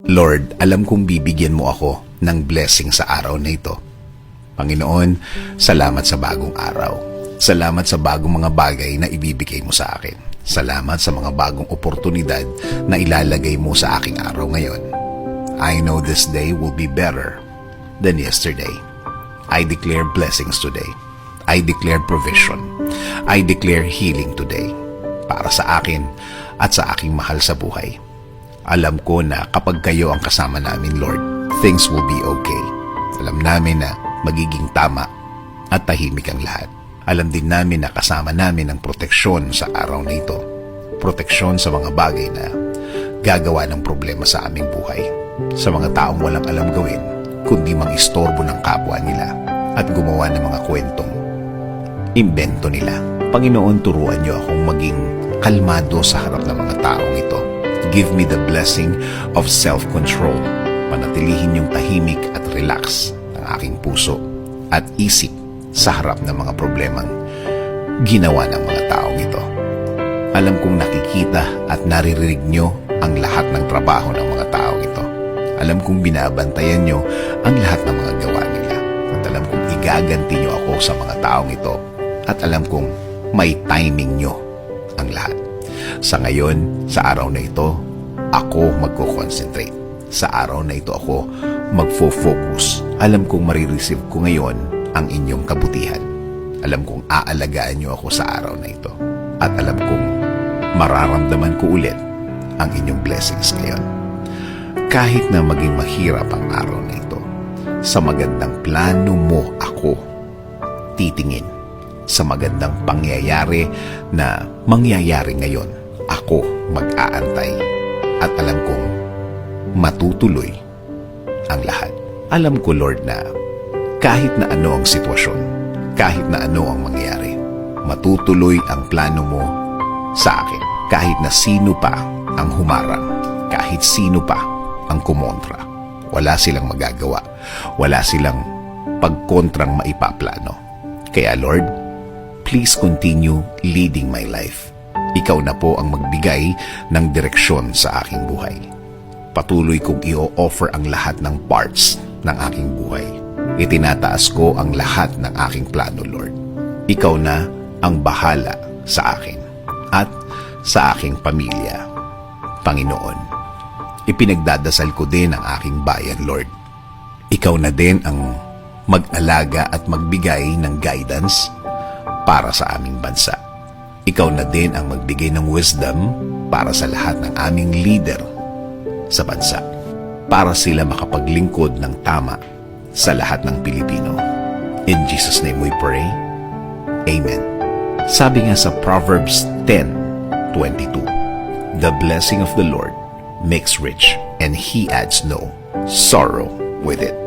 Lord, alam kong bibigyan mo ako ng blessing sa araw na ito. Panginoon, salamat sa bagong araw. Salamat sa bagong mga bagay na ibibigay mo sa akin. Salamat sa mga bagong oportunidad na ilalagay mo sa aking araw ngayon. I know this day will be better than yesterday. I declare blessings today. I declare provision. I declare healing today para sa akin at sa aking mahal sa buhay. Alam ko na kapag kayo ang kasama namin, Lord, things will be okay. Alam namin na magiging tama at tahimik ang lahat. Alam din namin na kasama namin ang proteksyon sa araw na ito. Proteksyon sa mga bagay na gagawa ng problema sa aming buhay. Sa mga taong walang alam gawin, kundi mang istorbo ng kapwa nila at gumawa ng mga kwentong imbento nila. Panginoon, turuan niyo akong maging kalmado sa harap ng mga taong ito. Give me the blessing of self-control. Panatilihin yung tahimik at relax ng aking puso at isip sa harap ng mga problemang ginawa ng mga taong ito. Alam kong nakikita at naririnig nyo ang lahat ng trabaho ng mga taong ito. Alam kong binabantayan nyo ang lahat ng mga gawa nila. At alam kong igaganti nyo ako sa mga taong ito. At alam kong may timing nyo ang lahat. Sa ngayon, sa araw na ito, ako magko-concentrate. Sa araw na ito ako magfo-focus. Alam kong marireceive ko ngayon ang inyong kabutihan. Alam kong aalagaan niyo ako sa araw na ito. At alam kong mararamdaman ko ulit ang inyong blessings ngayon. Kahit na maging mahirap ang araw na ito, sa magandang plano mo ako titingin. Sa magandang pangyayari na mangyayari ngayon, ako mag-aantay at alam kong matutuloy ang lahat. Alam ko, Lord, na kahit na ano ang sitwasyon, kahit na ano ang mangyayari, matutuloy ang plano mo sa akin. Kahit na sino pa ang humarang, kahit sino pa ang kumontra, wala silang magagawa, wala silang pagkontrang maipaplano. Kaya, Lord, please continue leading my life. Ikaw na po ang magbigay ng direksyon sa aking buhay. Patuloy kong i-offer ang lahat ng parts ng aking buhay. Itinataas ko ang lahat ng aking plano, Lord. Ikaw na ang bahala sa akin at sa aking pamilya. Panginoon, ipinagdadasal ko din ang aking bayan, Lord. Ikaw na din ang mag-alaga at magbigay ng guidance para sa aming bansa. Ikaw na din ang magbigay ng wisdom para sa lahat ng aming leader sa bansa, para sila makapaglingkod ng tama sa lahat ng Pilipino. In Jesus' name we pray. Amen. Sabi nga sa Proverbs 10:22, the blessing of the Lord makes rich, and He adds no sorrow with it.